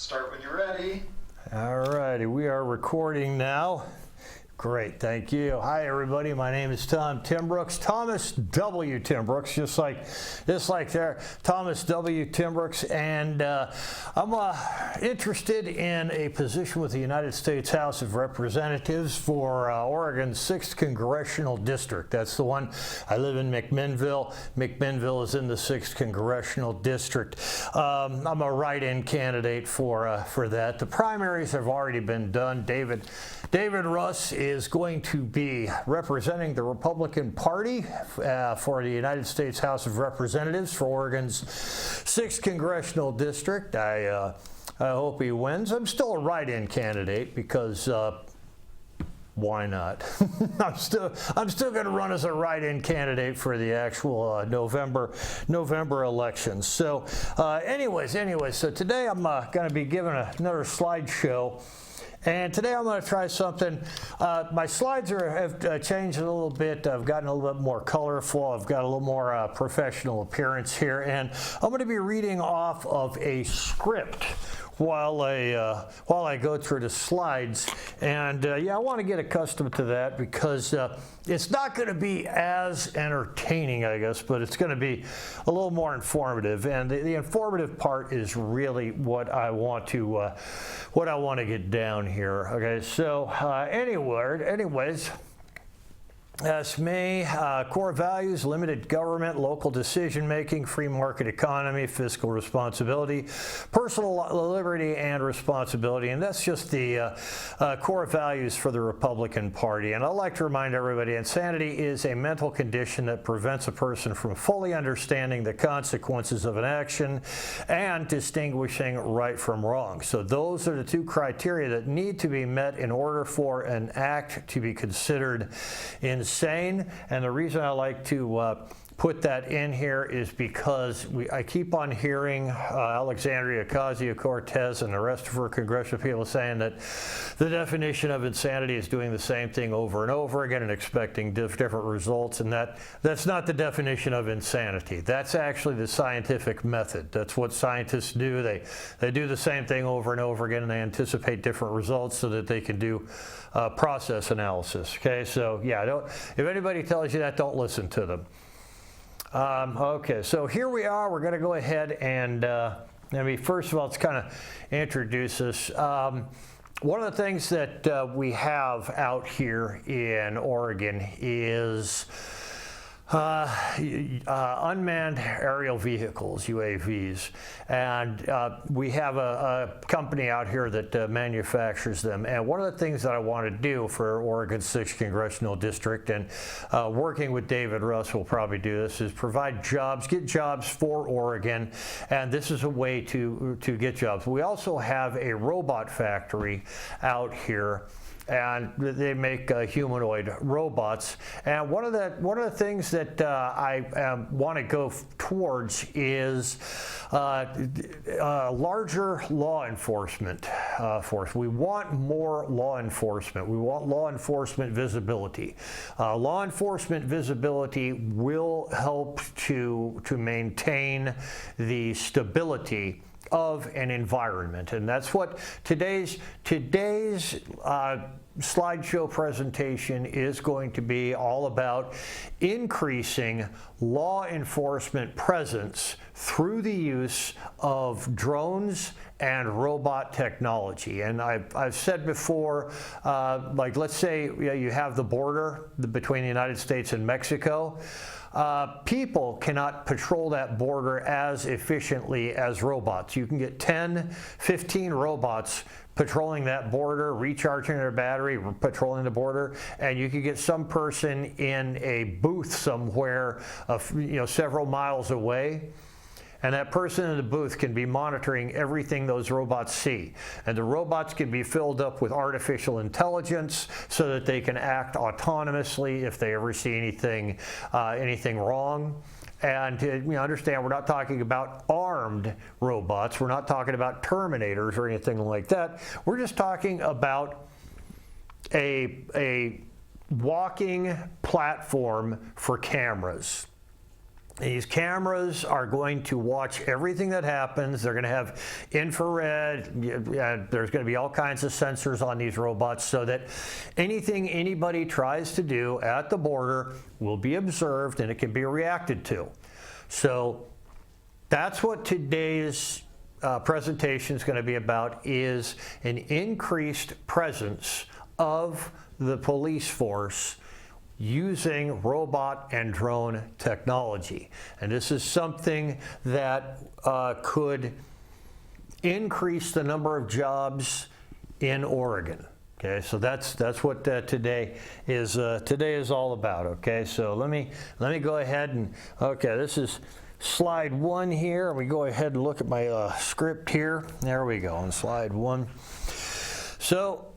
Start when you're ready. All righty, we are recording now. Great, thank you. Hi everybody, my name is Tom Timbrooks, Thomas W. Timbrooks, just like there, Thomas W. Timbrooks, and I'm interested in a position with the United States House of Representatives for Oregon's 6th Congressional District. That's the one. I live in McMinnville. McMinnville is in the 6th Congressional District. I'm a write-in candidate for that. The primaries have already been done. David Russ is going to be representing the Republican Party for the United States House of Representatives for Oregon's 6th Congressional District. I hope he wins. I'm still a write-in candidate because why not? I'm still going to run as a write-in candidate for the actual November elections. So anyways, so today I'm going to be giving another slideshow. And today I'm going to try something. My slides have changed a little bit. I've gotten a little bit more colorful. I've got a little more professional appearance here. And I'm going to be reading off of a script while I go through the slides. And yeah, I want to get accustomed to that because it's not going to be as entertaining, I guess, but it's going to be a little more informative. And the informative part is really what I want to get down here. Okay, so anyways. That's me. Core values: limited government, local decision-making, free market economy, fiscal responsibility, personal liberty and responsibility. And that's just the core values for the Republican Party. And I'd like to remind everybody, insanity is a mental condition that prevents a person from fully understanding the consequences of an action and distinguishing right from wrong. So those are the two criteria that need to be met in order for an act to be considered insane. And the reason I like to put that in here is because I keep on hearing Alexandria Ocasio-Cortez and the rest of her congressional people saying that the definition of insanity is doing the same thing over and over again and expecting different results, and that's not the definition of insanity. That's actually the scientific method. That's what scientists do. They do the same thing over and over again, and they anticipate different results so that they can do process analysis. Okay, so yeah, if anybody tells you that, don't listen to them. Okay, so here we are. We're going to go ahead and first of all, let's kind of introduce us. One of the things that we have out here in Oregon is unmanned aerial vehicles, UAVs, and we have a company out here that manufactures them. And one of the things that I want to do for Oregon's 6th Congressional District, and working with David Russ will probably do this, is provide jobs, get jobs for Oregon, and this is a way to get jobs. We also have a robot factory out here, and they make humanoid robots. And one of the things that I want to go towards is larger law enforcement force. We want more law enforcement. We want law enforcement visibility. Law enforcement visibility will help to maintain the stability of an environment, and that's what today's slideshow presentation is going to be all about: increasing law enforcement presence through the use of drones and robot technology. And I've said before, like let's say you have the border between the United States and Mexico. People cannot patrol that border as efficiently as robots. You can get 10, 15 robots patrolling that border, recharging their battery, patrolling the border, and you could get some person in a booth somewhere, several miles away. And that person in the booth can be monitoring everything those robots see. And the robots can be filled up with artificial intelligence so that they can act autonomously if they ever see anything wrong. And understand, we're not talking about armed robots. We're not talking about Terminators or anything like that. We're just talking about a walking platform for cameras. These cameras are going to watch everything that happens. They're going to have infrared. There's going to be all kinds of sensors on these robots so that anything anybody tries to do at the border will be observed and it can be reacted to. So that's what today's presentation is going to be about, is an increased presence of the police force using robot and drone technology. And this is something that could increase the number of jobs in Oregon. Okay, so that's what today is all about. Okay, so let me go ahead and, okay, this is slide 1 here. We go ahead and look at my script here. There we go, on slide 1. So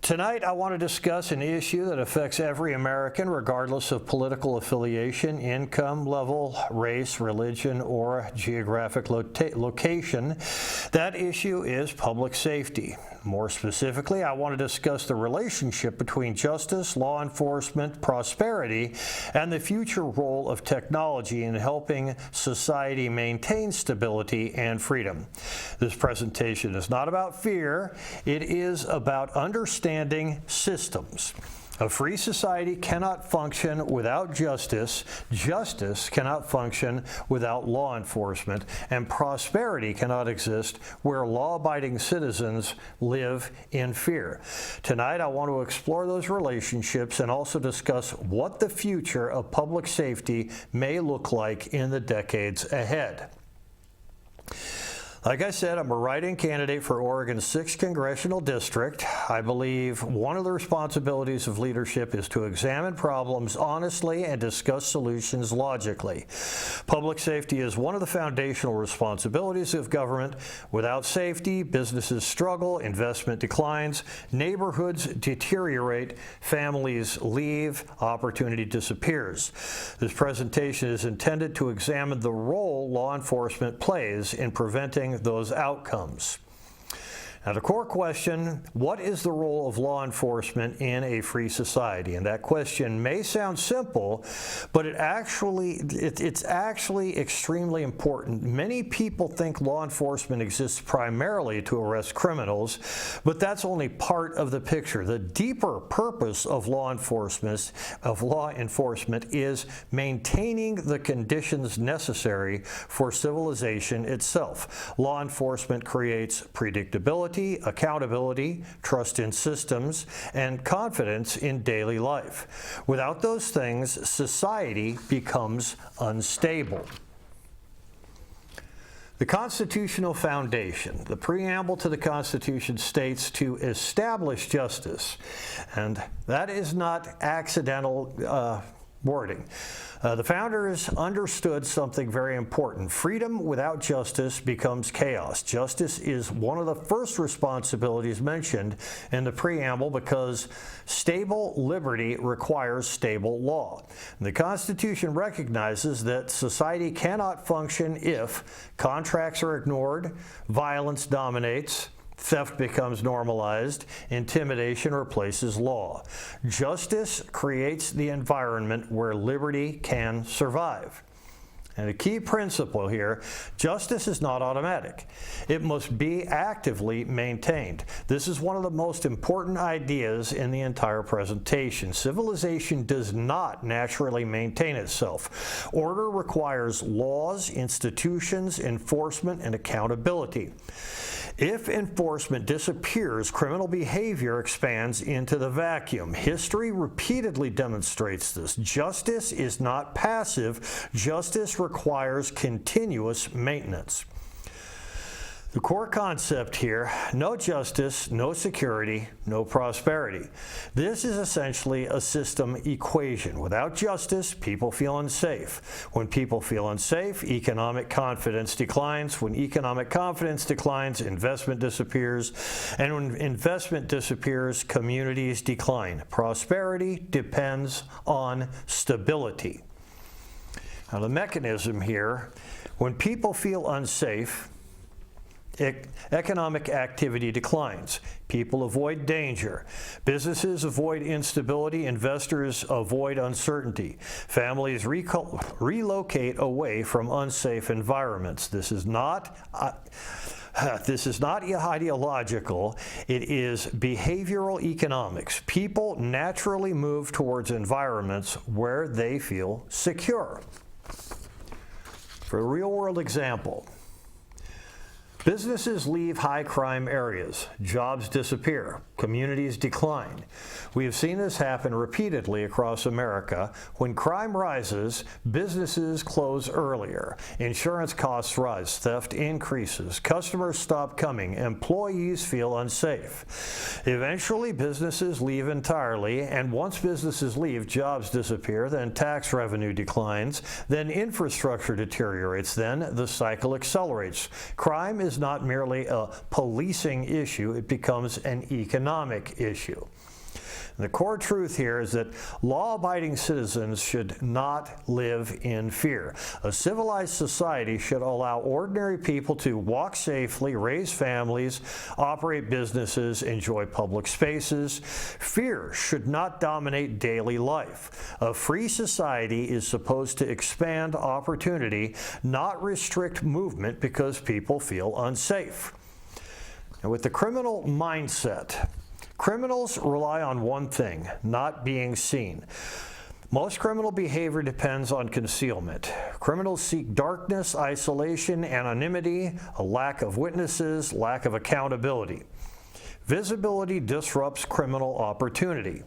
tonight, I want to discuss an issue that affects every American, regardless of political affiliation, income level, race, religion, or geographic location. That issue is public safety. More specifically, I want to discuss the relationship between justice, law enforcement, prosperity, and the future role of technology in helping society maintain stability and freedom. This presentation is not about fear. It is about understanding systems. A free society cannot function without justice. Justice cannot function without law enforcement. And prosperity cannot exist where law-abiding citizens live in fear. Tonight, I want to explore those relationships and also discuss what the future of public safety may look like in the decades ahead. Like I said, I'm a write-in candidate for Oregon's 6th Congressional District. I believe one of the responsibilities of leadership is to examine problems honestly and discuss solutions logically. Public safety is one of the foundational responsibilities of government. Without safety, businesses struggle, investment declines, neighborhoods deteriorate, families leave, opportunity disappears. This presentation is intended to examine the role law enforcement plays in preventing those outcomes. Now, the core question, what is the role of law enforcement in a free society? And that question may sound simple, but it's actually extremely important. Many people think law enforcement exists primarily to arrest criminals, but that's only part of the picture. The deeper purpose of law enforcement is maintaining the conditions necessary for civilization itself. Law enforcement creates predictability, accountability, trust in systems, and confidence in daily life. Without those things, society becomes unstable. The constitutional foundation, the preamble to the Constitution, states to establish justice, and that is not accidental wording. The founders understood something very important. Freedom without justice becomes chaos. Justice is one of the first responsibilities mentioned in the preamble because stable liberty requires stable law. The Constitution recognizes that society cannot function if contracts are ignored, violence dominates, theft becomes normalized, intimidation replaces law. Justice creates the environment where liberty can survive. And the key principle here, justice is not automatic. It must be actively maintained. This is one of the most important ideas in the entire presentation. Civilization does not naturally maintain itself. Order requires laws, institutions, enforcement, and accountability. If enforcement disappears, criminal behavior expands into the vacuum. History repeatedly demonstrates this. Justice is not passive. Justice requires continuous maintenance. The core concept here, no justice, no security, no prosperity. This is essentially a system equation. Without justice, people feel unsafe. When people feel unsafe, economic confidence declines. When economic confidence declines, investment disappears. And when investment disappears, communities decline. Prosperity depends on stability. Now, the mechanism here, when people feel unsafe, Economic activity declines. People avoid danger. Businesses avoid instability. Investors avoid uncertainty. Families relocate away from unsafe environments. This is not ideological. It is behavioral economics. People naturally move towards environments where they feel secure. For a real-world example, businesses leave high crime areas. Jobs disappear. Communities decline. We have seen this happen repeatedly across America. When crime rises, businesses close earlier. Insurance costs rise. Theft increases. Customers stop coming. Employees feel unsafe. Eventually, businesses leave entirely, and once businesses leave, jobs disappear, then tax revenue declines, then infrastructure deteriorates, then the cycle accelerates. Crime is not merely a policing issue, it becomes an economic issue. And the core truth here is that law-abiding citizens should not live in fear. A civilized society should allow ordinary people to walk safely, raise families, operate businesses, enjoy public spaces. Fear should not dominate daily life. A free society is supposed to expand opportunity, not restrict movement because people feel unsafe. And with the criminal mindset, criminals rely on one thing: not being seen. Most criminal behavior depends on concealment. Criminals seek darkness, isolation, anonymity, a lack of witnesses, lack of accountability. Visibility disrupts criminal opportunity.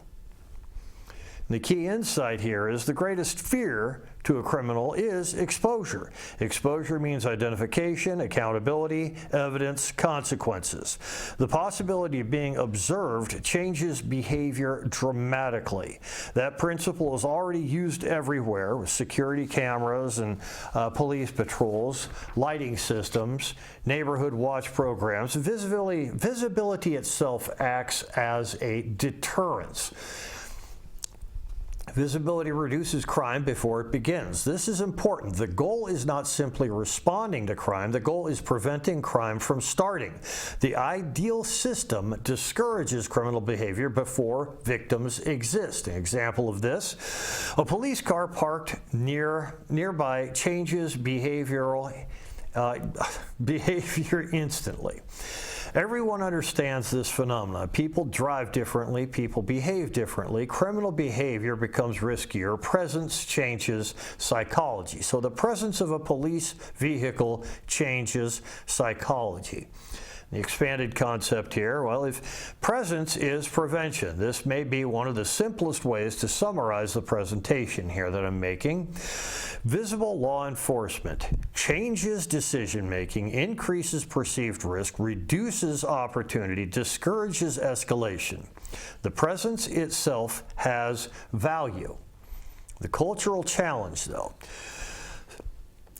The key insight here is the greatest fear to a criminal is exposure. Exposure means identification, accountability, evidence, consequences. The possibility of being observed changes behavior dramatically. That principle is already used everywhere with security cameras and police patrols, lighting systems, neighborhood watch programs. Visibility itself acts as a deterrence. Visibility reduces crime before it begins. This is important. The goal is not simply responding to crime. The goal is preventing crime from starting. The ideal system discourages criminal behavior before victims exist. An example of this: a police car parked nearby changes behavior instantly. Everyone understands this phenomenon. People drive differently, people behave differently. Criminal behavior becomes riskier. Presence changes psychology. So the presence of a police vehicle changes psychology. The expanded concept here, well, if presence is prevention, this may be one of the simplest ways to summarize the presentation here that I'm making. Visible law enforcement changes decision-making, increases perceived risk, reduces opportunity, discourages escalation. The presence itself has value. The cultural challenge, though.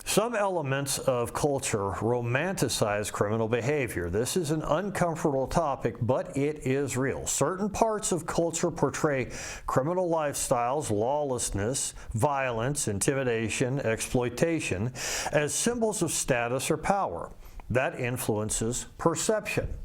Some elements of culture romanticize criminal behavior. This is an uncomfortable topic, but it is real. Certain parts of culture portray criminal lifestyles, lawlessness, violence, intimidation, exploitation as symbols of status or power. That influences perception.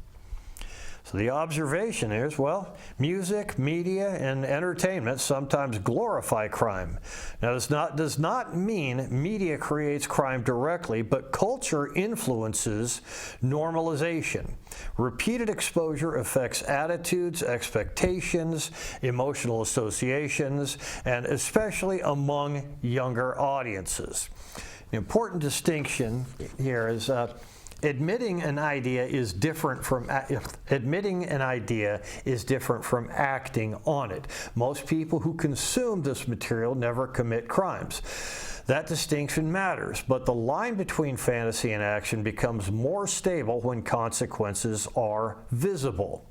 So the observation is, well, music, media, and entertainment sometimes glorify crime. Now, this does not mean media creates crime directly, but culture influences normalization. Repeated exposure affects attitudes, expectations, emotional associations, and especially among younger audiences. The important distinction here is admitting an idea is different from acting on it. Most people who consume this material never commit crimes. That distinction matters, but the line between fantasy and action becomes more stable when consequences are visible.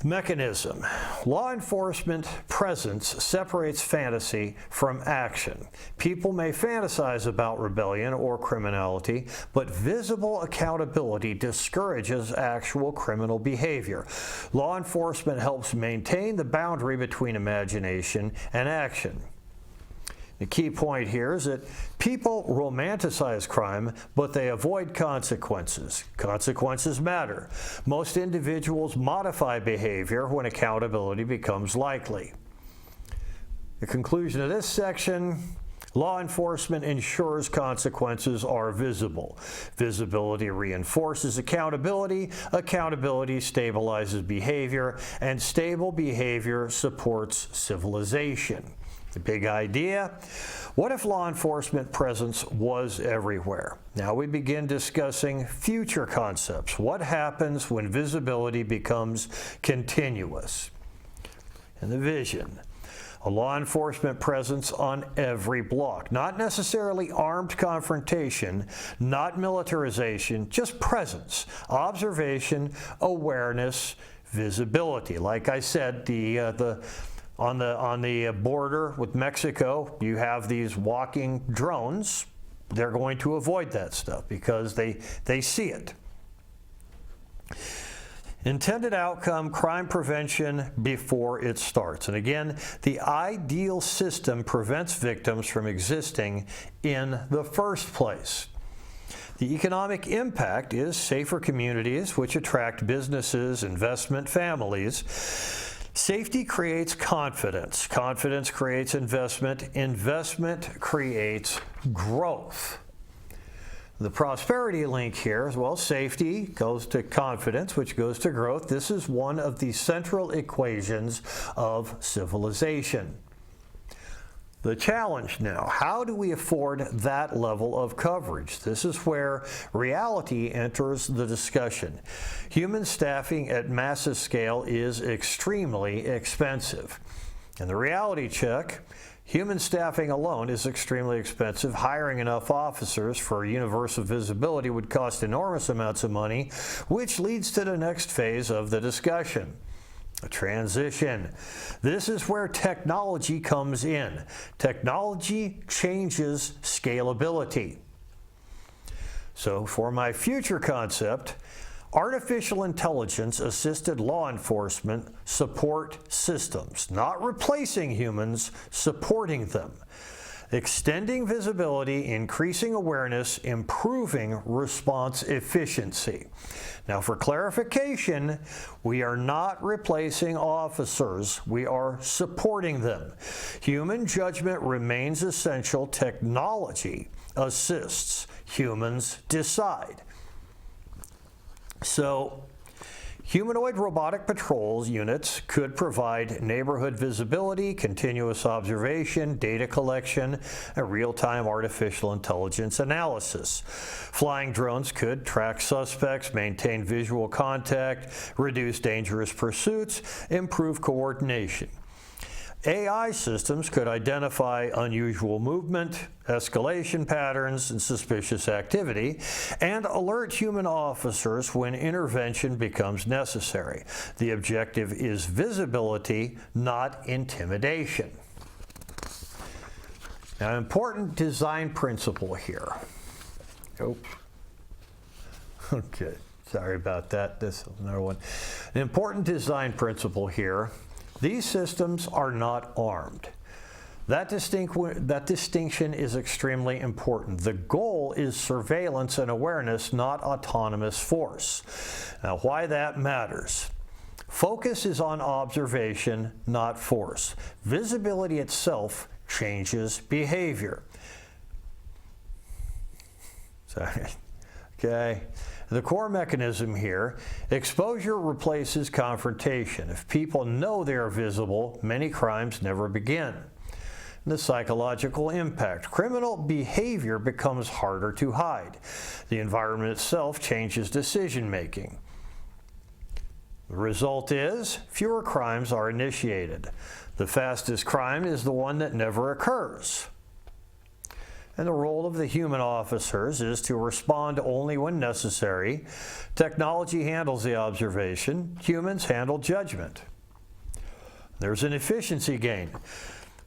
Mechanism. Law enforcement presence separates fantasy from action. People may fantasize about rebellion or criminality, but visible accountability discourages actual criminal behavior. Law enforcement helps maintain the boundary between imagination and action. The key point here is that people romanticize crime, but they avoid consequences. Consequences matter. Most individuals modify behavior when accountability becomes likely. The conclusion of this section: law enforcement ensures consequences are visible. Visibility reinforces accountability. Accountability stabilizes behavior, and stable behavior supports civilization. The big idea: what if law enforcement presence was everywhere? Now we begin discussing future concepts. What happens when visibility becomes continuous? And the vision: a law enforcement presence on every block. Not necessarily armed confrontation, not militarization, just presence, observation, awareness, visibility. Like I said, on the border with Mexico, you have these walking drones. They're going to avoid that stuff because they see it. Intended outcome: crime prevention before it starts. And again, the ideal system prevents victims from existing in the first place. The economic impact is safer communities, which attract businesses, investment, families. Safety creates confidence. Confidence creates investment. Investment creates growth. The prosperity link here as well: safety goes to confidence, which goes to growth. This is one of the central equations of civilization. The challenge now: how do we afford that level of coverage? This is where reality enters the discussion. Human staffing at massive scale is extremely expensive. And the reality check: human staffing alone is extremely expensive. Hiring enough officers for universal visibility would cost enormous amounts of money, which leads to the next phase of the discussion: a transition. This is where technology comes in. Technology changes scalability. So for my future concept: artificial intelligence assisted law enforcement support systems, not replacing humans, supporting them. Extending visibility, increasing awareness, improving response efficiency. Now, for clarification, we are not replacing officers, we are supporting them. Human judgment remains essential. Technology assists. Humans decide. So, humanoid robotic patrols units could provide neighborhood visibility, continuous observation, data collection, and real-time artificial intelligence analysis. Flying drones could track suspects, maintain visual contact, reduce dangerous pursuits, improve coordination. AI systems could identify unusual movement, escalation patterns, and suspicious activity, and alert human officers when intervention becomes necessary. The objective is visibility, not intimidation. Now, an important design principle here. Oops. Okay, sorry about that. This is another one. An important design principle here: these systems are not armed. That distinction is extremely important. The goal is surveillance and awareness, not autonomous force. Now, why that matters: focus is on observation, not force. Visibility itself changes behavior. Sorry. Okay. The core mechanism here: exposure replaces confrontation. If people know they are visible, many crimes never begin. The psychological impact: criminal behavior becomes harder to hide. The environment itself changes decision making. The result is fewer crimes are initiated. The fastest crime is the one that never occurs. And the role of the human officers is to respond only when necessary. Technology handles the observation. Humans handle judgment. There's an efficiency gain: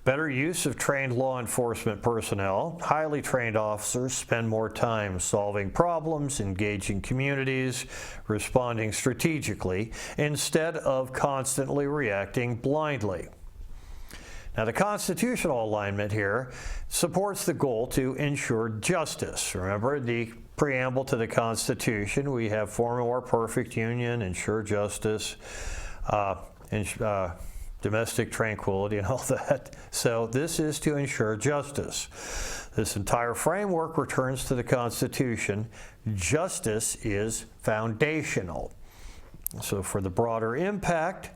better use of trained law enforcement personnel. Highly trained officers spend more time solving problems, engaging communities, responding strategically, instead of constantly reacting blindly. Now, the constitutional alignment here supports the goal to ensure justice. Remember the preamble to the Constitution, we have form a more perfect union, ensure justice, domestic tranquility and all that. So this is to ensure justice. This entire framework returns to the Constitution. Justice is foundational. So for the broader impact,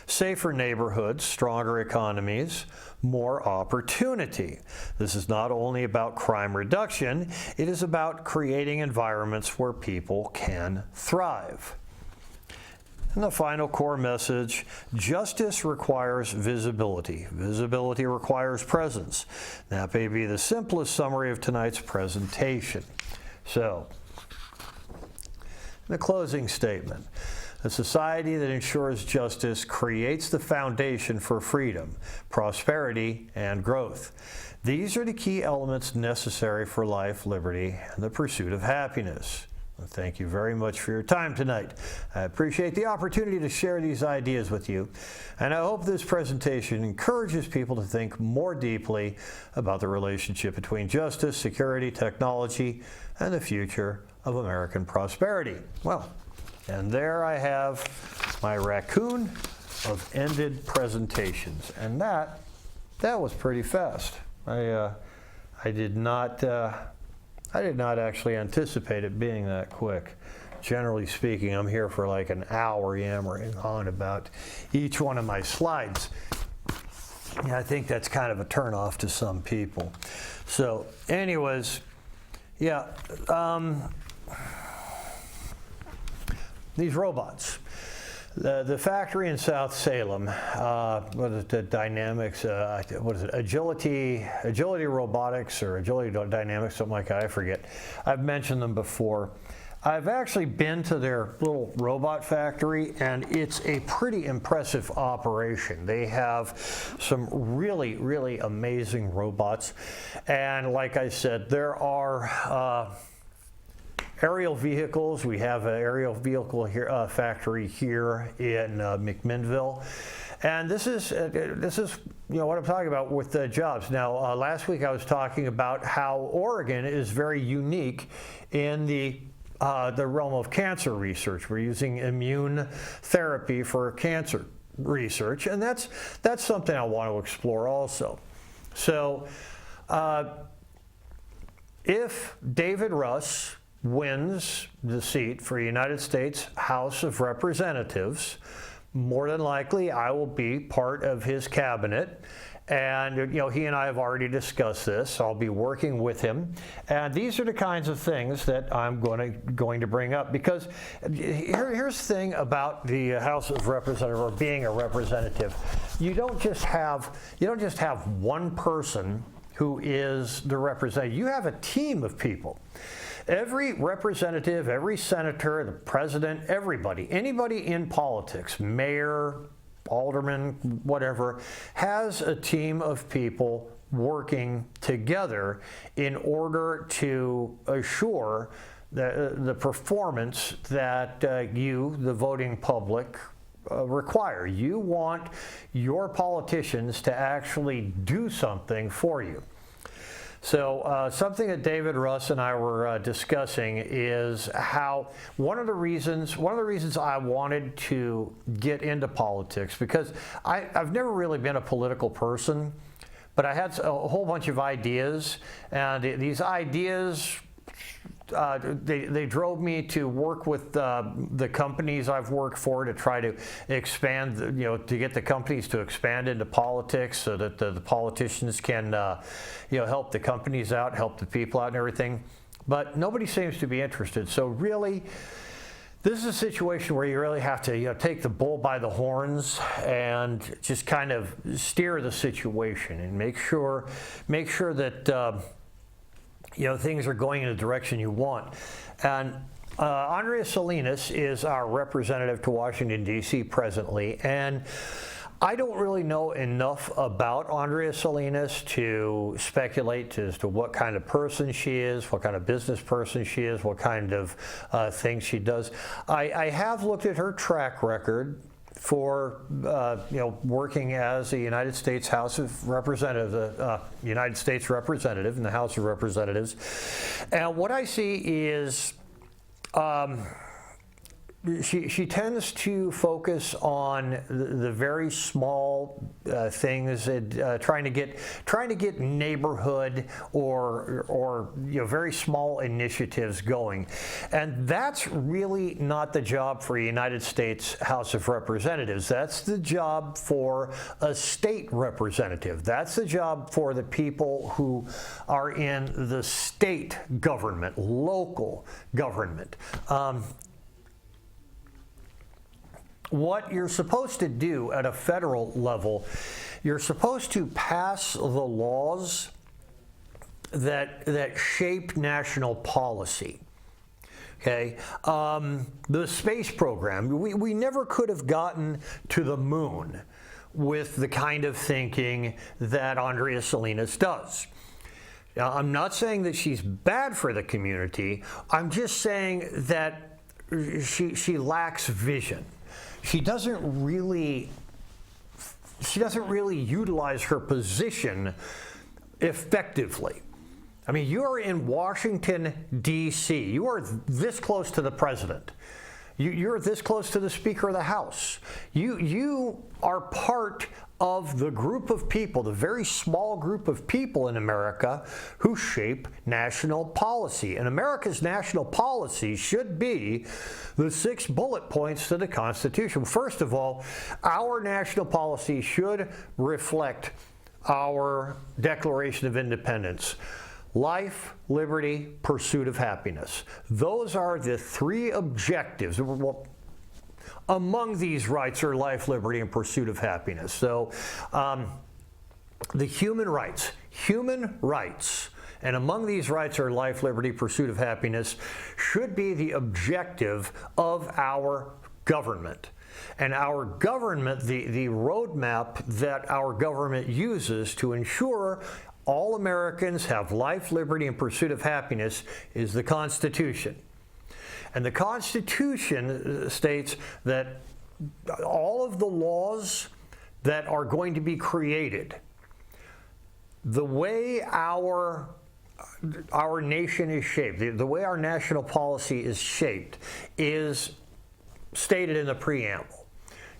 safer neighborhoods, stronger economies, more opportunity. This is not only about crime reduction, it is about creating environments where people can thrive. And the final core message, justice requires visibility. Visibility requires presence. That may be the simplest summary of tonight's presentation. So, the closing statement. A society that ensures justice creates the foundation for freedom, prosperity, and growth. These are the key elements necessary for life, liberty, and the pursuit of happiness. Thank you very much for your time tonight. I appreciate the opportunity to share these ideas with you, and I hope this presentation encourages people to think more deeply about the relationship between justice, security, technology, and the future of American prosperity. Well, and there I have my raccoon of ended presentations, and that was pretty fast. I did not actually anticipate it being that quick. Generally speaking, I'm here for like an hour yammering on about each one of my slides. And I think that's kind of a turnoff to some people. So anyways, yeah, these robots. The factory in South Salem, what is it, the Dynamics, what is it, Agility Robotics or Agility Dynamics, something like that, I forget. I've mentioned them before. I've actually been to their little robot factory, and it's a pretty impressive operation. They have some really, really amazing robots. And like I said, there are aerial vehicles. We have an aerial vehicle here, factory here in McMinnville, and this is what I'm talking about with the jobs. Now, last week I was talking about how Oregon is very unique in the realm of cancer research. We're using immune therapy for cancer research, and that's something I want to explore also. So, if David Russ wins the seat for United States House of Representatives, more than likely I will be part of his cabinet. And he and I have already discussed this. I'll be working with him. And these are the kinds of things that I'm going to bring up, because here's the thing about the House of Representatives, or being a representative. You don't just have one person who is the representative. You have a team of people. Every representative, every senator, the president, anybody in politics, mayor, alderman, whatever, has a team of people working together in order to assure the performance that you, the voting public, require. You want your politicians to actually do something for you. So something that David Russ and I were discussing is how one of the reasons I wanted to get into politics, because I've never really been a political person, but I had a whole bunch of ideas, and these ideas they drove me to work with the companies I've worked for to try to expand, to get the companies to expand into politics, so that the politicians can, help the companies out, help the people out and everything. But nobody seems to be interested. So really, this is a situation where you really have to take the bull by the horns and just kind of steer the situation and make sure that things are going in the direction you want. And Andrea Salinas is our representative to Washington, D.C. presently, and I don't really know enough about Andrea Salinas to speculate as to what kind of person she is, what kind of business person she is, what kind of things she does. I have looked at her track record for working as a United States House of Representatives, United States representative in the House of Representatives. And what I see is she tends to focus on the very small things, trying to get neighborhood or very small initiatives going, and that's really not the job for a United States House of Representatives. That's the job for a state representative. That's the job for the people who are in the state government, local government. What you're supposed to do at a federal level, you're supposed to pass the laws that shape national policy. Okay, the space program, we never could have gotten to the moon with the kind of thinking that Andrea Salinas does. Now, I'm not saying that she's bad for the community. I'm just saying that she lacks vision. She doesn't really utilize her position effectively. I mean, you are in Washington, D.C. You are this close to the president. You're this close to the Speaker of the House. You are part of the group of people, the very small group of people in America who shape national policy. And America's national policy should be the 6 bullet points to the Constitution. First of all, our national policy should reflect our Declaration of Independence. Life, liberty, pursuit of happiness. Those are the 3 objectives. Well, among these rights are life, liberty, and pursuit of happiness. So the human rights, and among these rights are life, liberty, pursuit of happiness, should be the objective of our government. And our government, the roadmap that our government uses to ensure all Americans have life, liberty, and pursuit of happiness is the Constitution. And the Constitution states that all of the laws that are going to be created, the way our nation is shaped, the way our national policy is shaped, is stated in the preamble.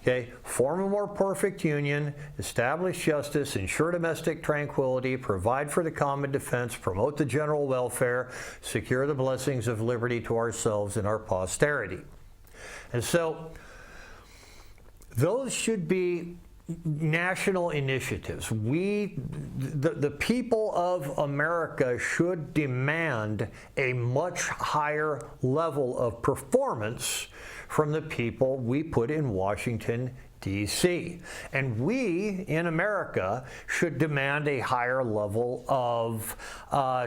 Okay, form a more perfect union, establish justice, ensure domestic tranquility, provide for the common defense, promote the general welfare, secure the blessings of liberty to ourselves and our posterity. And so those should be national initiatives. The people of America should demand a much higher level of performance from the people we put in Washington, D.C. And we in America should demand a higher level of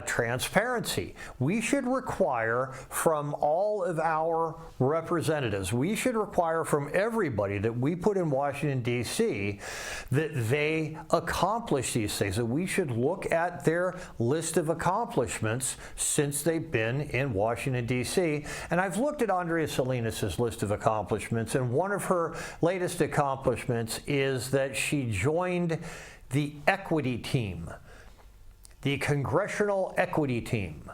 transparency. We should require from all of our representatives, we should require from everybody that we put in Washington, D.C. that they accomplish these things, that we should look at their list of accomplishments since they've been in Washington, D.C. And I've looked at Andrea Salinas' list of accomplishments, and one of her latest accomplishments is that she joined the equity team, the congressional equity team.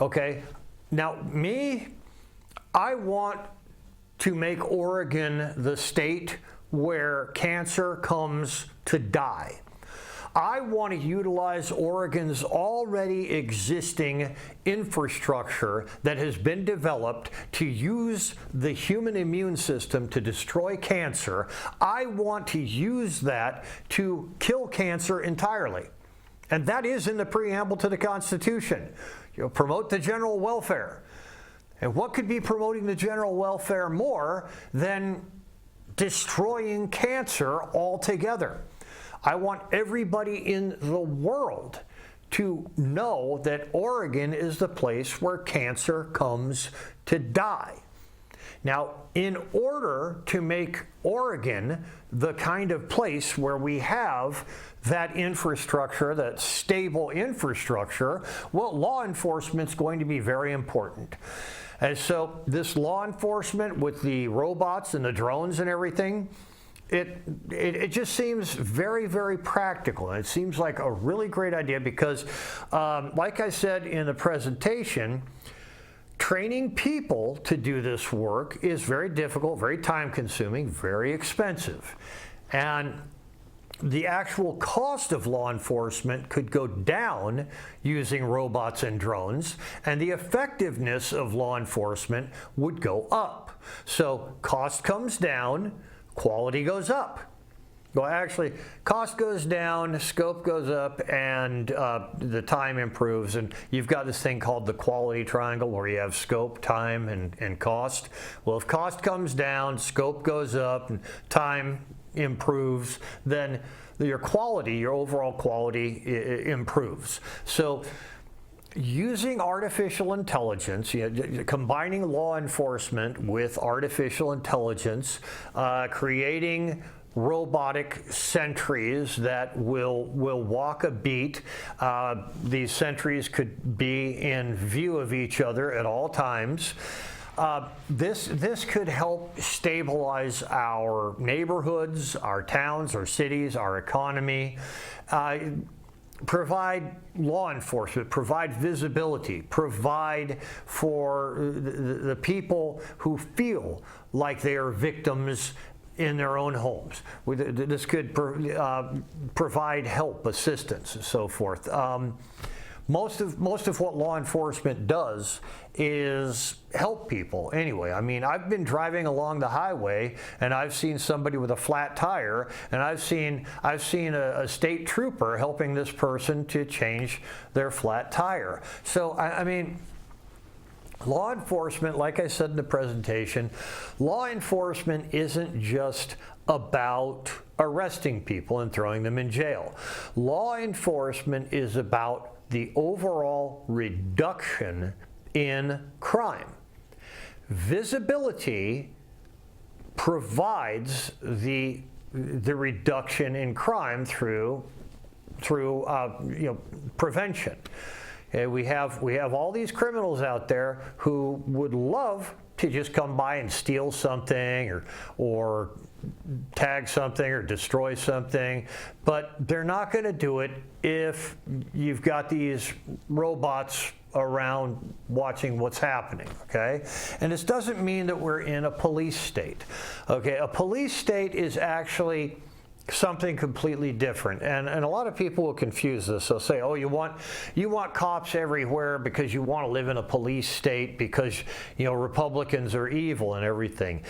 Okay, now I want to make Oregon the state where cancer comes to die. I want to utilize Oregon's already existing infrastructure that has been developed to use the human immune system to destroy cancer. I want to use that to kill cancer entirely. And that is in the preamble to the Constitution. Promote the general welfare. And what could be promoting the general welfare more than destroying cancer altogether? I want everybody in the world to know that Oregon is the place where cancer comes to die. Now, in order to make Oregon the kind of place where we have that infrastructure, that stable infrastructure, well, law enforcement's going to be very important. And so this law enforcement with the robots and the drones and everything, it just seems very, very practical. And it seems like a really great idea because, like I said in the presentation, training people to do this work is very difficult, very time-consuming, very expensive. And the actual cost of law enforcement could go down using robots and drones, and the effectiveness of law enforcement would go up. So cost comes down, quality goes up. Well, actually, cost goes down, scope goes up, and the time improves. And you've got this thing called the quality triangle where you have scope, time, and cost. Well, if cost comes down, scope goes up, and time improves, then your quality, your overall quality improves. So using artificial intelligence, combining law enforcement with artificial intelligence, creating robotic sentries that will walk a beat. These sentries could be in view of each other at all times. This could help stabilize our neighborhoods, our towns, our cities, our economy, provide law enforcement, provide visibility, provide for the people who feel like they are victims in their own homes. This could provide help, assistance, and so forth. Most of what law enforcement does is help people anyway. I mean, I've been driving along the highway and I've seen somebody with a flat tire, and I've seen a state trooper helping this person to change their flat tire. So I mean, law enforcement, like I said in the presentation, law enforcement isn't just about arresting people and throwing them in jail. Law enforcement is about the overall reduction in crime. Visibility provides the reduction in crime through prevention. We have all these criminals out there who would love to just come by and steal something or tag something or destroy something, but they're not going to do it if you've got these robots around watching what's happening, okay? And this doesn't mean that we're in a police state, okay? A police state is actually something completely different, and a lot of people will confuse this. They'll say, oh, you want cops everywhere because you want to live in a police state because Republicans are evil and everything.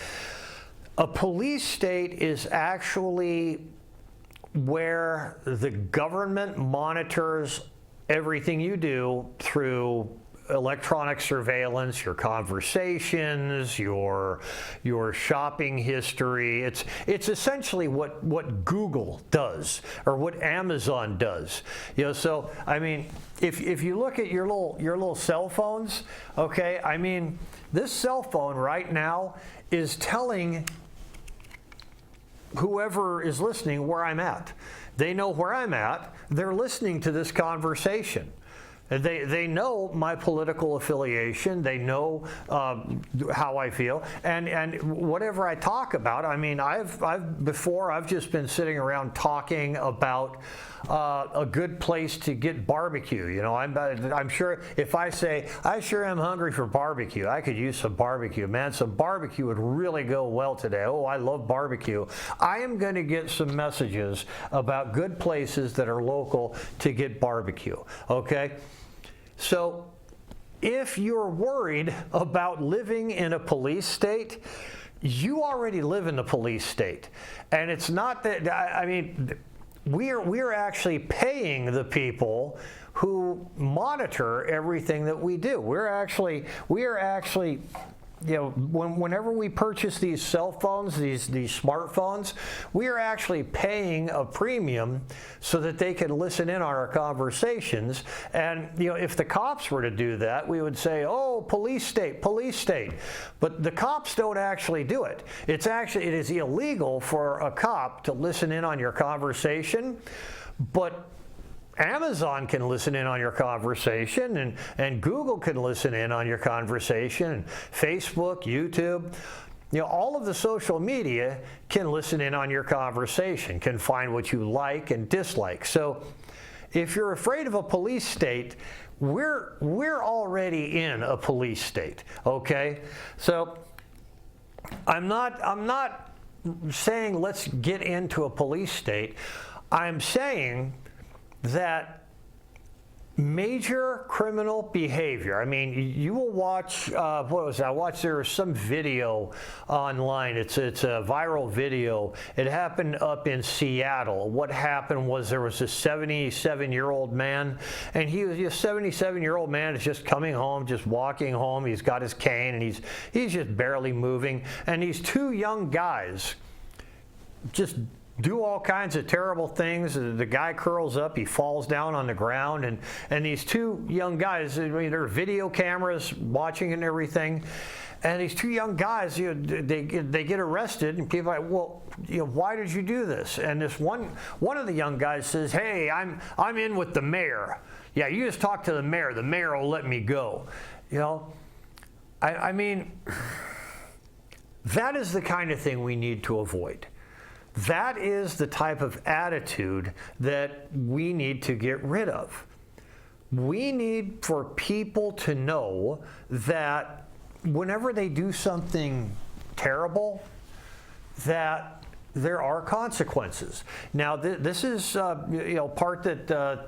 A police state is actually where the government monitors everything you do through electronic surveillance, your conversations, your shopping history. It's essentially what Google does or what Amazon does. So I mean, if you look at your little cell phones, okay, I mean, this cell phone right now is telling whoever is listening where I'm at. They know where I'm at. They're listening to this conversation. They know my political affiliation. They know how I feel, and whatever I talk about. I mean, I've just been sitting around talking about a good place to get barbecue. I'm sure if I say I sure am hungry for barbecue, I could use some barbecue. Man, some barbecue would really go well today. Oh, I love barbecue. I am going to get some messages about good places that are local to get barbecue. Okay. So if you're worried about living in a police state, you already live in the police state. And it's not that, I mean, we're actually paying the people who monitor everything that we do. We are actually whenever we purchase these cell phones, these smartphones, we are actually paying a premium so that they can listen in on our conversations. And if the cops were to do that, we would say, oh, police state, police state. But the cops don't actually do it. It is illegal for a cop to listen in on your conversation, but Amazon can listen in on your conversation, and Google can listen in on your conversation, and Facebook, YouTube. All of the social media can listen in on your conversation, can find what you like and dislike. So if you're afraid of a police state, we're already in a police state, okay? So I'm not saying let's get into a police state. I'm saying that major criminal behavior. I mean, you will watch, what was that? I watched, there was some video online. It's a viral video. It happened up in Seattle. What happened was there was a 77-year-old man, and he was a 77-year-old man is just coming home, just walking home. He's got his cane, and he's just barely moving. And these two young guys just do all kinds of terrible things. The guy curls up, he falls down on the ground, and these two young guys, I mean, there are video cameras watching and everything, and these two young guys, they get arrested, and people are like, well, why did you do this? And this one of the young guys says, hey, I'm in with the mayor. Yeah, you just talk to the mayor. The mayor will let me go. I mean, that is the kind of thing we need to avoid. That is the type of attitude that we need to get rid of. We need for people to know that whenever they do something terrible, that there are consequences. Now, this is part that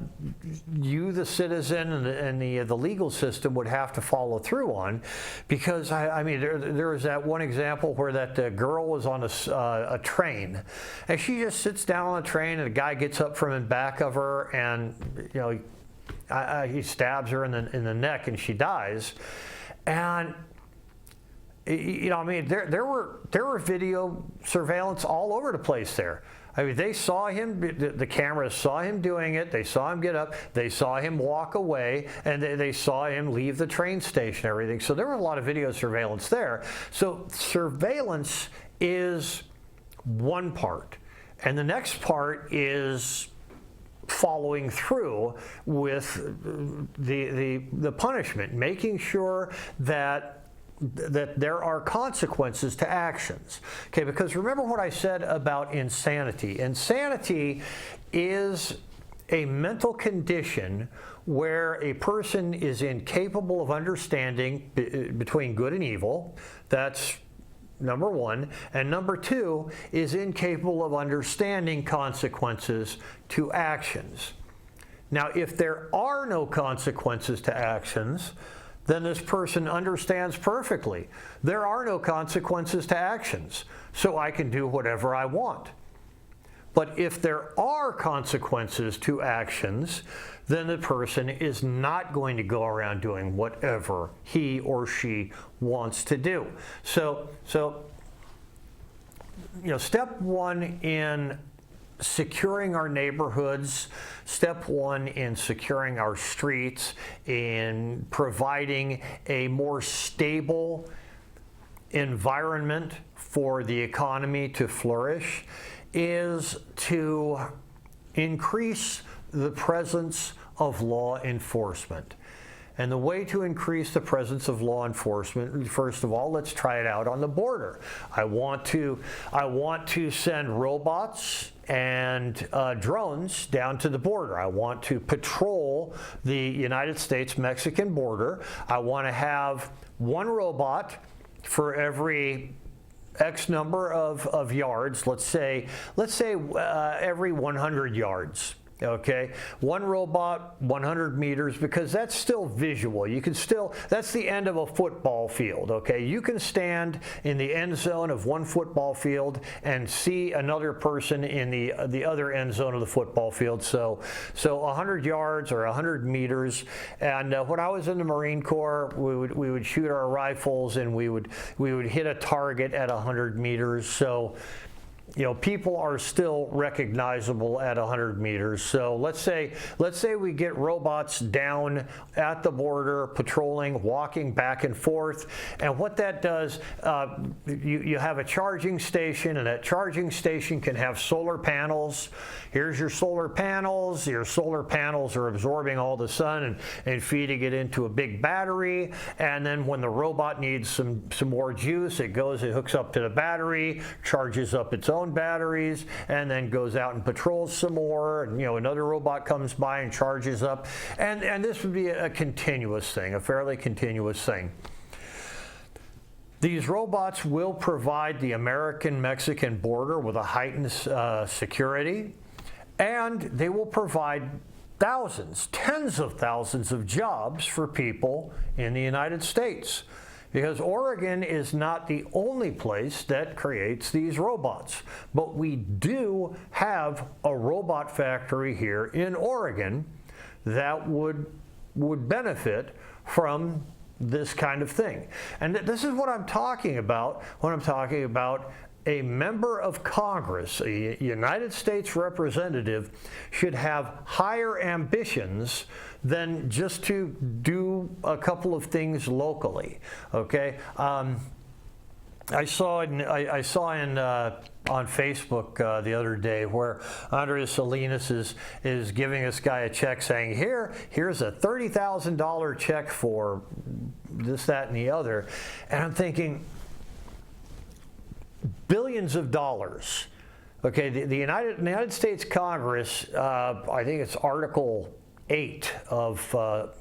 you, the citizen, and the legal system would have to follow through on, because I mean, there was that one example where that girl was on a train, and she just sits down on the train, and the guy gets up from in back of her, and he stabs her in the neck, and she dies, and. I mean, there were video surveillance all over the place there. I mean, they saw him, the cameras saw him doing it, they saw him get up, they saw him walk away, and they saw him leave the train station and everything. So there was a lot of video surveillance there. So surveillance is one part. And the next part is following through with the punishment, making sure that there are consequences to actions. Okay, because remember what I said about insanity. Insanity is a mental condition where a person is incapable of understanding between good and evil. That's number one. And number two is incapable of understanding consequences to actions. Now, if there are no consequences to actions, then this person understands perfectly. There are no consequences to actions, so I can do whatever I want. But if there are consequences to actions, then the person is not going to go around doing whatever he or she wants to do. So step one in securing our neighborhoods, step one in securing our streets, in providing a more stable environment for the economy to flourish, is to increase the presence of law enforcement. And the way to increase the presence of law enforcement, first of all, let's try it out on the border. I want to send robots and drones down to the border. I want to patrol the United States-Mexican border. I want to have one robot for every X number of yards. Let's say every 100 yards. Okay, one robot, 100 meters, because that's still visual. You can still, that's the end of a football field, okay? You can stand in the end zone of one football field and see another person in the other end zone of the football field. So 100 yards or 100 meters. And when I was in the Marine Corps, we would shoot our rifles, and we would hit a target at 100 meters. So people are still recognizable at 100 meters. So let's say we get robots down at the border, patrolling, walking back and forth, and what that does, you have a charging station, and that charging station can have solar panels. Here's your solar panels. Your solar panels are absorbing all the sun and feeding it into a big battery, and then when the robot needs some more juice, it hooks up to the battery, charges up its own batteries, and then goes out and patrols some more, and another robot comes by and charges up, and this would be a continuous thing, a fairly continuous thing. These robots will provide the American-Mexican border with a heightened security, and they will provide thousands, tens of thousands of jobs for people in the United States. Because Oregon is not the only place that creates these robots. But we do have a robot factory here in Oregon that would benefit from this kind of thing. And this is what I'm talking about when I'm talking about a member of Congress, a United States representative, should have higher ambitions than just to do a couple of things locally. Okay, I saw on Facebook the other day where Andrea Salinas is giving this guy a check saying, here's a $30,000 check for this, that, and the other, and I'm thinking, billions of dollars. Okay, the United States Congress, I think it's Article 8 of,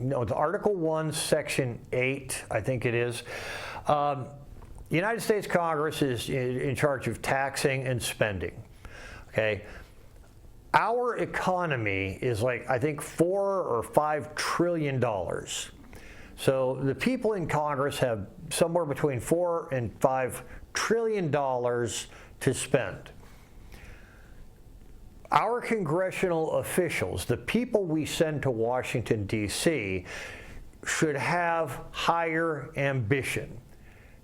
it's Article 1, Section 8, I think it is. The United States Congress is in charge of taxing and spending. Okay, our economy is like, I think, $4 or $5 trillion. So the people in Congress have somewhere between $4 and $5 trillion to spend. Our congressional officials, the people we send to Washington, D.C., should have higher ambition.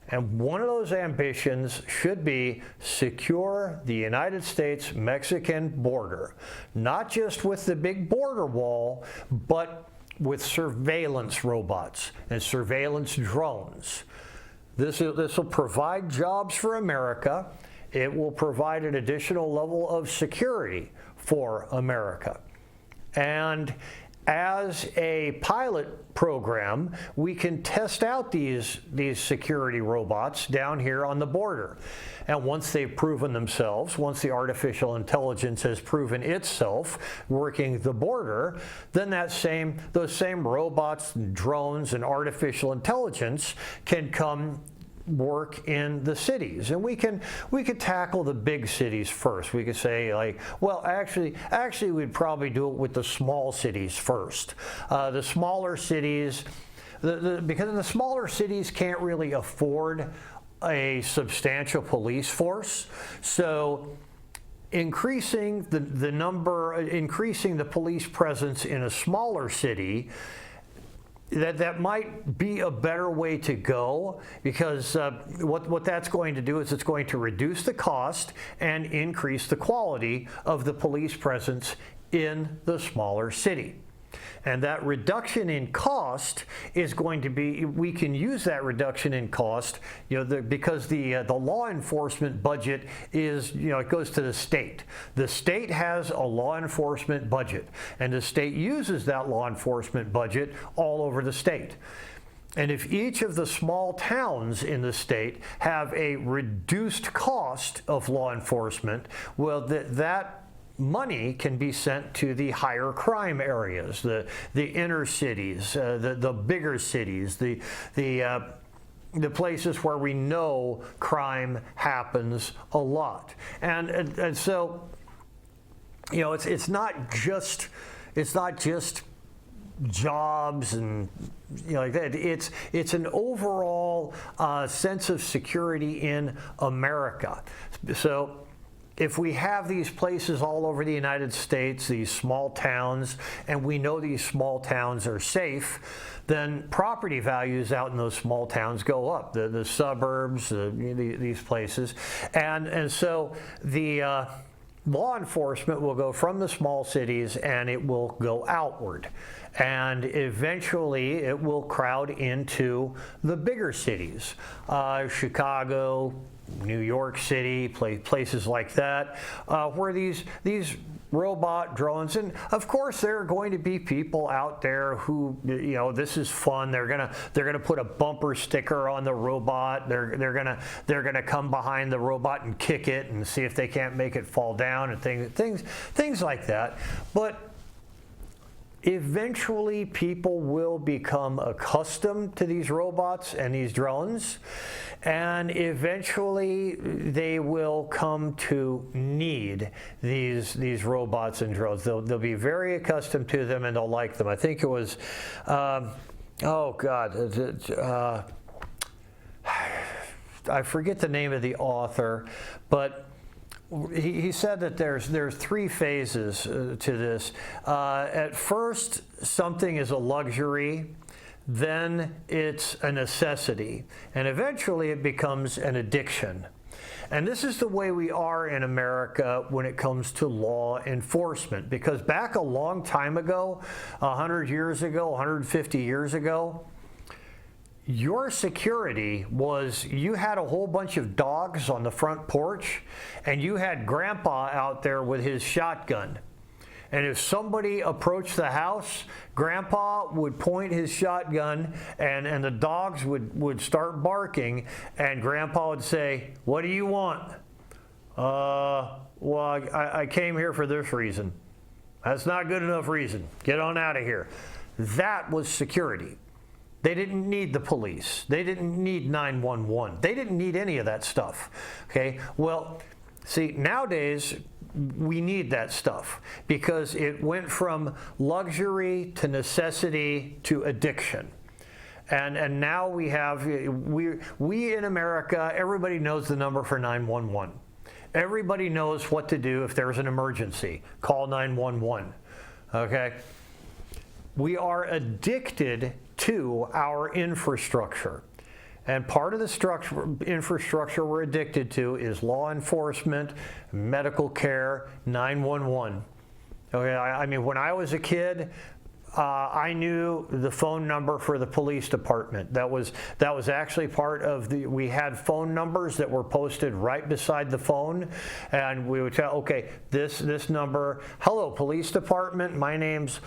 And one of those ambitions should be secure the United States-Mexican border, not just with the big border wall, but with surveillance robots and surveillance drones. This will provide jobs for America. It will provide an additional level of security for America. And as a pilot program, we can test out these security robots down here on the border. And once they've proven themselves, once the artificial intelligence has proven itself working the border, then those same robots and drones and artificial intelligence can come work in the cities, and we could tackle the big cities first. We could say, like, well, actually we'd probably do it with the small cities first. The smaller cities, because the smaller cities can't really afford a substantial police force, so increasing the police presence in a smaller city, that might be a better way to go, because what that's going to do is it's going to reduce the cost and increase the quality of the police presence in the smaller city. And that reduction in cost is going to be, we can use that reduction in cost, because the law enforcement budget is, it goes to the state. The state has a law enforcement budget, and the state uses that law enforcement budget all over the state. And if each of the small towns in the state have a reduced cost of law enforcement, well, that money can be sent to the higher crime areas, the inner cities, the bigger cities, the places where we know crime happens a lot. And so, it's not just jobs and like that. It's an overall sense of security in America. So if we have these places all over the United States, these small towns, and we know these small towns are safe, then property values out in those small towns go up, the suburbs, these places. And so the law enforcement will go from the small cities and it will go outward. And eventually it will crowd into the bigger cities, Chicago, New York City, places like that, where these robot drones, and of course there are going to be people out there who, you know, this is fun. They're gonna put a bumper sticker on the robot. They're gonna come behind the robot and kick it and see if they can't make it fall down and things like that. But eventually people will become accustomed to these robots and these drones, and eventually they will come to need these robots and drones. They'll be very accustomed to them and they'll like them. I think it was, oh God, I forget the name of the author, but he said that there's three phases to this. At first, something is a luxury, then it's a necessity, and eventually it becomes an addiction. And this is the way we are in America when it comes to law enforcement, because back a long time ago, 100 years ago, 150 years ago, your security was you had a whole bunch of dogs on the front porch and you had Grandpa out there with his shotgun. And if somebody approached the house, Grandpa would point his shotgun and the dogs would start barking, and Grandpa would say, "What do you want?" Well, I came here for this reason." "That's not good enough reason. Get on out of here." That was security. They didn't need the police. They didn't need 911. They didn't need any of that stuff. Okay? Well, see, nowadays we need that stuff because it went from luxury to necessity to addiction. And now we have, we in America, everybody knows the number for 911. Everybody knows what to do if there's an emergency. Call 911. Okay? We are addicted to our infrastructure. And part of the infrastructure we're addicted to is law enforcement, medical care, 911. Okay, I mean, when I was a kid, I knew the phone number for the police department. That was actually part of we had phone numbers that were posted right beside the phone, and we would tell, okay, this number, hello police department, my name's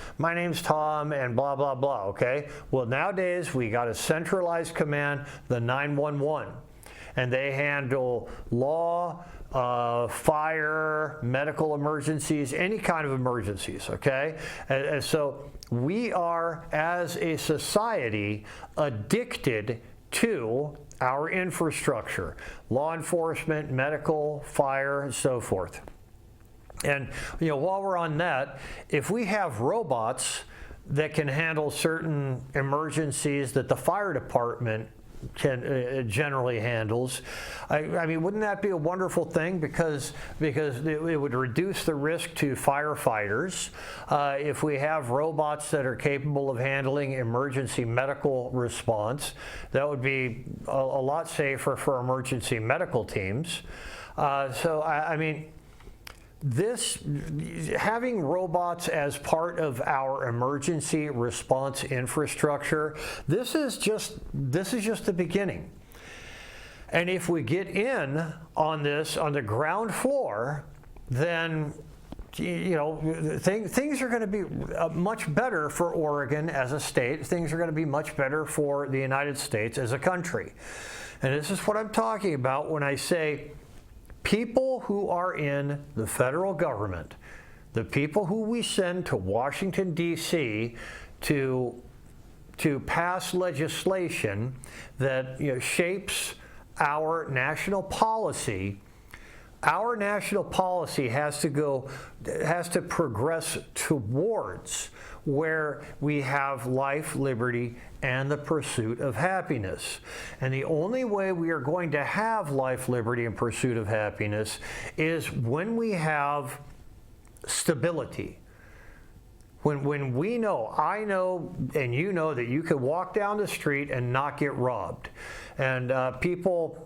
Tom, and blah blah blah. Okay, well nowadays we got a centralized command, the 911, and they handle law, fire, medical emergencies, any kind of emergencies, okay? And so we are, as a society, addicted to our infrastructure, law enforcement, medical, fire, and so forth. And, you know, while we're on that, if we have robots that can handle certain emergencies that the fire department generally handles, I mean, wouldn't that be a wonderful thing? Because it would reduce the risk to firefighters. If we have robots that are capable of handling emergency medical response, that would be a lot safer for emergency medical teams. So I mean, having robots as part of our emergency response infrastructure, this is just the beginning. And if we get in on this on the ground floor, then, you know, things are going to be much better for Oregon as a state. Things are going to be much better for the United States as a country. And this is what I'm talking about when I say people who are in the federal government, the people who we send to Washington, D.C. to pass legislation that, you know, shapes our national policy, our national policy has to progress towards where we have life, liberty, and the pursuit of happiness. And the only way we are going to have life, liberty, and pursuit of happiness is when we have stability. When we know, I know, and you know that you can walk down the street and not get robbed. And people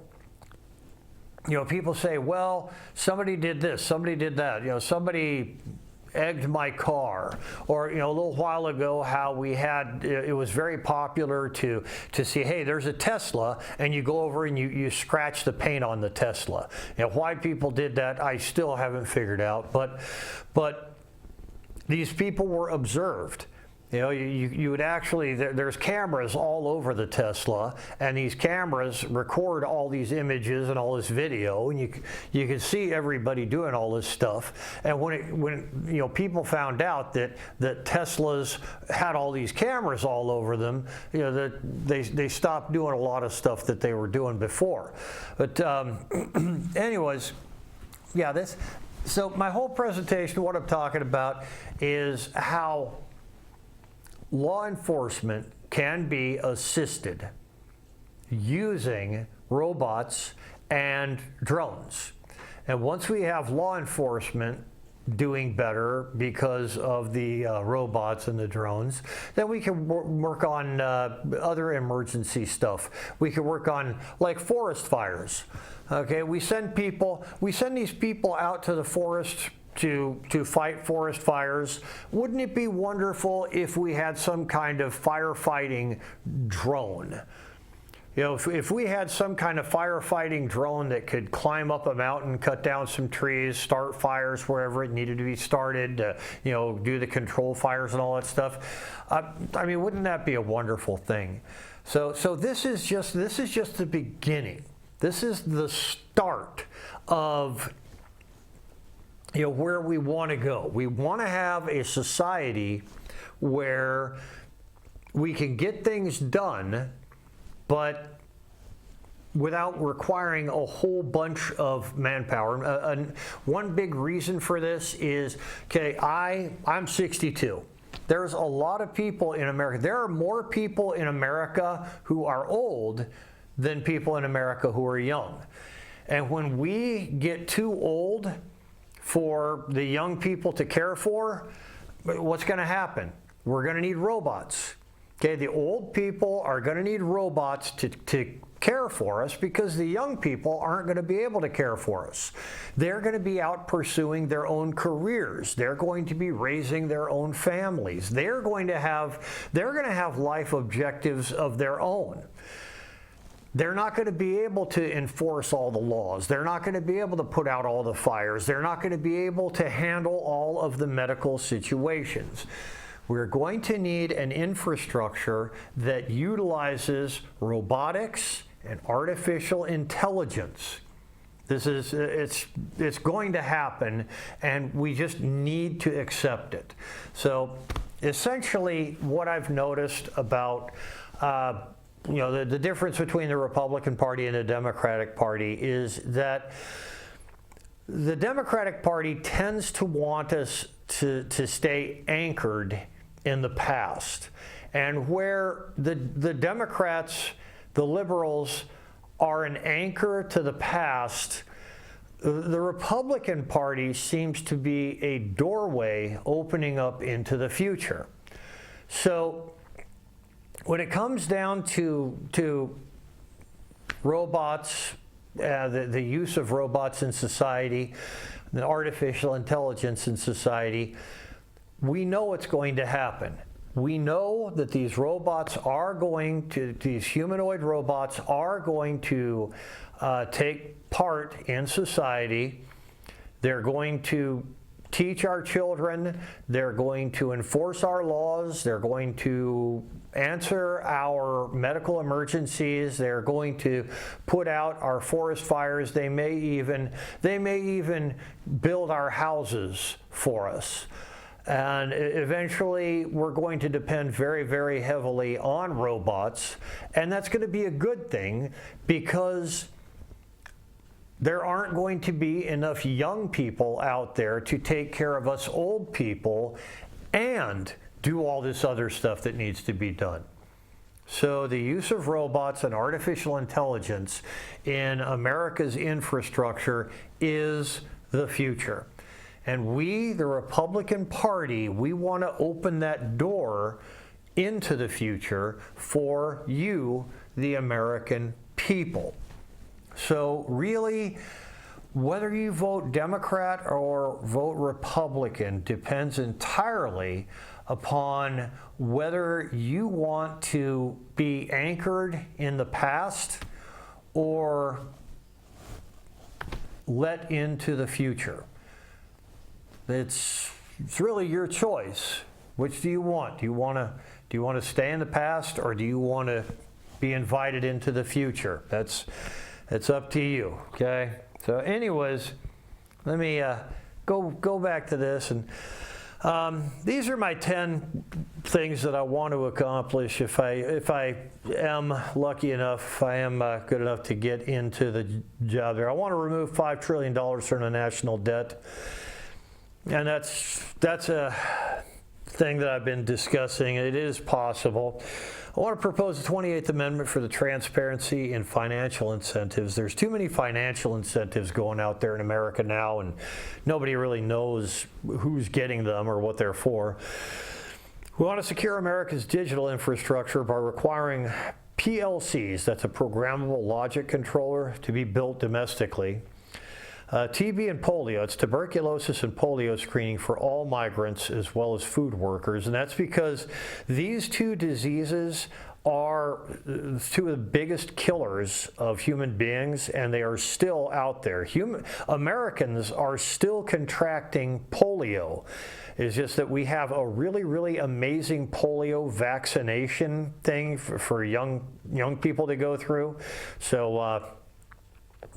say, well, somebody did this, somebody did that, somebody egged my car. Or, a little while ago, how we had, it was very popular to see, hey, there's a Tesla, and you go over and you scratch the paint on the Tesla. Why people did that, I still haven't figured out. But these people were observed. You would actually, there's cameras all over the Tesla, and these cameras record all these images and all this video, and you can see everybody doing all this stuff. And when people found out that Teslas had all these cameras all over them, they stopped doing a lot of stuff that they were doing before. But anyways, yeah, so my whole presentation, what I'm talking about is how law enforcement can be assisted using robots and drones. And once we have law enforcement doing better because of the robots and the drones, then we can work on other emergency stuff. We can work on, like, forest fires. Okay, we send these people out to the forest to fight forest fires. Wouldn't it be wonderful if we had some kind of firefighting drone? If we had some kind of firefighting drone that could climb up a mountain, cut down some trees, start fires wherever it needed to be started, do the control fires and all that stuff. I mean, wouldn't that be a wonderful thing? So this is just the beginning. This is the start of where we want to go. We want to have a society where we can get things done, but without requiring a whole bunch of manpower. One big reason for this is, I'm 62. There's a lot of people in America. There are more people in America who are old than people in America who are young. And when we get too old for the young people to care for, what's going to happen? We're going to need robots. Okay, the old people are going to need robots to care for us because the young people aren't going to be able to care for us. They're going to be out pursuing their own careers. They're going to be raising their own families. They're going to have life objectives of their own. They're not going to be able to enforce all the laws. They're not going to be able to put out all the fires. They're not going to be able to handle all of the medical situations. We're going to need an infrastructure that utilizes robotics and artificial intelligence. It's going to happen, and we just need to accept it. So essentially what I've noticed about the difference between the Republican Party and the Democratic Party is that the Democratic Party tends to want us to stay anchored in the past. And where the Democrats, the liberals, are an anchor to the past, the Republican Party seems to be a doorway opening up into the future. So when it comes down to robots, the use of robots in society, the artificial intelligence in society, we know what's going to happen. We know that these humanoid robots are going to take part in society. They're going to teach our children. They're going to enforce our laws. They're going to answer our medical emergencies. They're going to put out our forest fires. They may even build our houses for us. And eventually, we're going to depend very, very heavily on robots. And that's going to be a good thing because there aren't going to be enough young people out there to take care of us old people and do all this other stuff that needs to be done. So the use of robots and artificial intelligence in America's infrastructure is the future. And we, the Republican Party, we want to open that door into the future for you, the American people. So really, whether you vote Democrat or vote Republican depends entirely upon whether you want to be anchored in the past or let into the future. It's really your choice. Which do you want? Do you want to stay in the past, or do you want to be invited into the future? It's up to you. Okay. So, anyways, let me go back to this, and these are my 10 things that I want to accomplish if I am lucky enough, if I am good enough to get into the job there. I want to remove $5 trillion from the national debt, and that's a thing that I've been discussing. It is possible. I want to propose the 28th Amendment for the transparency in financial incentives. There's too many financial incentives going out there in America now, and nobody really knows who's getting them or what they're for. We want to secure America's digital infrastructure by requiring PLCs, that's a programmable logic controller, to be built domestically. TB and polio, it's tuberculosis and polio screening for all migrants as well as food workers. And that's because these two diseases are two of the biggest killers of human beings, and they are still out there. Americans are still contracting polio. It's just that we have a really, really amazing polio vaccination thing for young people to go through. So,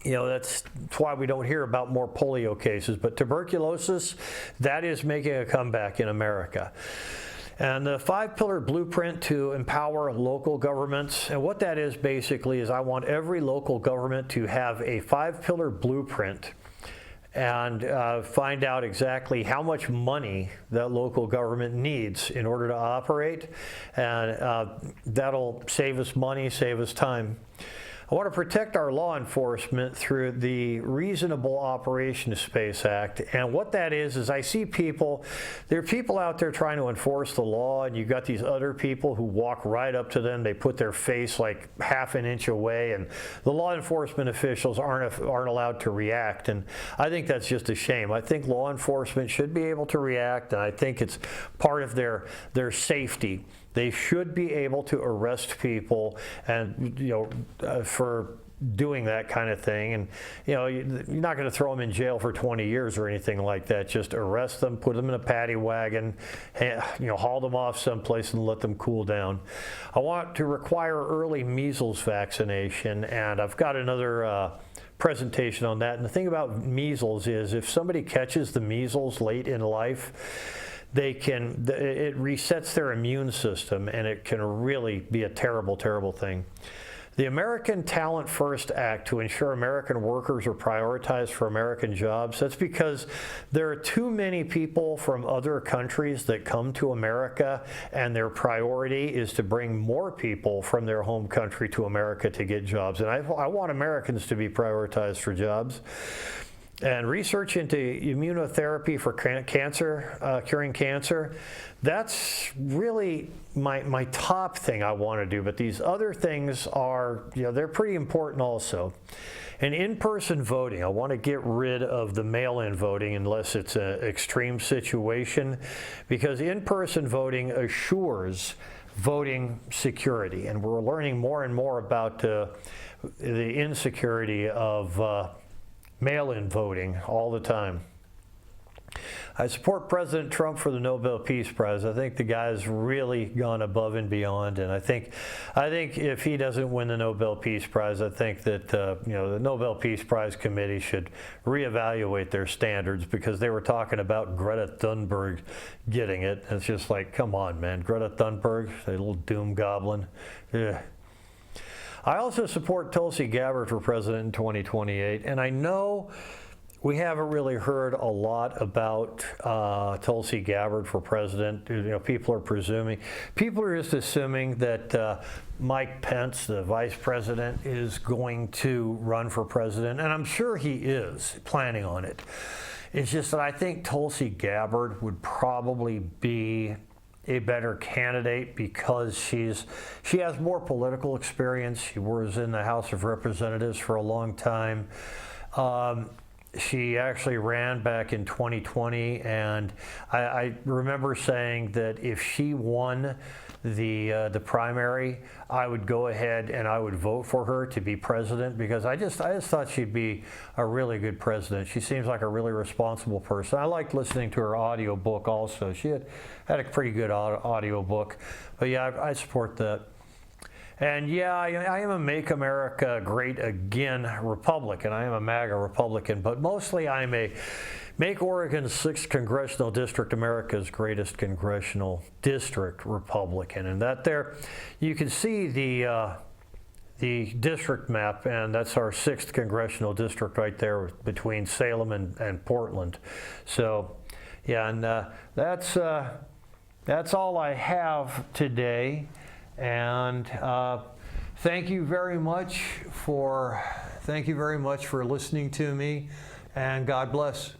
that's why we don't hear about more polio cases. But tuberculosis, that is making a comeback in America. And the 5-pillar blueprint to empower local governments. And what that is basically is I want every local government to have a 5-pillar blueprint and find out exactly how much money that local government needs in order to operate. And that'll save us money, save us time. I want to protect our law enforcement through the Reasonable Operation Space Act. And what that is I see there are people out there trying to enforce the law, and you've got these other people who walk right up to them. They put their face like half an inch away, and the law enforcement officials aren't allowed to react. And I think that's just a shame. I think law enforcement should be able to react, and I think it's part of their safety. They should be able to arrest people and, for doing that kind of thing. And, you're not going to throw them in jail for 20 years or anything like that. Just arrest them, put them in a paddy wagon, haul them off someplace and let them cool down. I want to require early measles vaccination, and I've got another presentation on that. And the thing about measles is if somebody catches the measles late in life, it resets their immune system, and it can really be a terrible, terrible thing. The American Talent First Act to ensure American workers are prioritized for American jobs. That's because there are too many people from other countries that come to America, and their priority is to bring more people from their home country to America to get jobs. And I want Americans to be prioritized for jobs. And research into immunotherapy for cancer, curing cancer, that's really my top thing I want to do. But these other things are, they're pretty important also. And in-person voting, I want to get rid of the mail-in voting unless it's an extreme situation, because in-person voting assures voting security. And we're learning more and more about the insecurity of mail-in voting all the time. I support President Trump for the Nobel Peace Prize. I think the guy's really gone above and beyond, and I think if he doesn't win the Nobel Peace Prize, I think that the Nobel Peace Prize committee should reevaluate their standards, because they were talking about Greta Thunberg getting it. It's just like, come on, man, Greta Thunberg, a little doom goblin. Yeah. I also support Tulsi Gabbard for president in 2028, and I know we haven't really heard a lot about Tulsi Gabbard for president. You know, people are just assuming that Mike Pence, the vice president, is going to run for president, and I'm sure he is planning on it. It's just that I think Tulsi Gabbard would probably be a better candidate because she has more political experience. She was in the House of Representatives for a long time. She actually ran back in 2020, and I remember saying that if she won the primary, I would go ahead and I would vote for her to be president, because I just thought she'd be a really good president. She seems like a really responsible person. I liked listening to her audio book also. She had a pretty good audio book. But yeah, I support that. And yeah, I am a Make America Great Again Republican. I am a MAGA Republican, but mostly I'm a Make Oregon's 6th Congressional District America's Greatest Congressional District Republican. And that there, you can see the district map, and that's our 6th Congressional District right there between Salem and Portland. So yeah, and that's all I have today. And thank you very much for listening to me, and God bless.